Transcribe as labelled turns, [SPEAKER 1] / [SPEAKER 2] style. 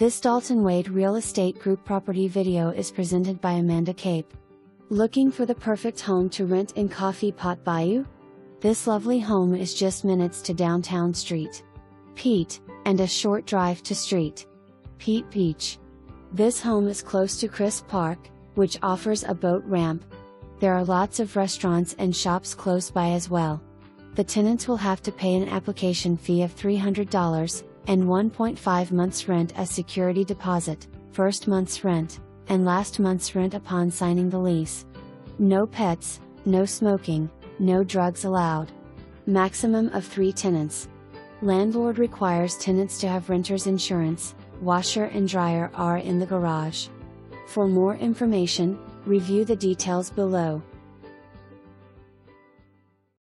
[SPEAKER 1] This Dalton Wade Real Estate Group property video is presented by Amanda Cape. Looking for the perfect home to rent in Coffee Pot Bayou? This lovely home is just minutes to downtown Street Pete, and a short drive to Street Pete Beach. This home is close to Crisp Park, which offers a boat ramp. There are lots of restaurants and shops close by as well. The tenants will have to pay an application fee of $300, and 1.5 months rent as security deposit, first month's rent, and last month's rent upon signing the lease. No pets, no smoking, no drugs allowed. Maximum of 3 tenants. Landlord requires tenants to have renter's insurance. Washer and dryer are in the garage. For more information, review the details below.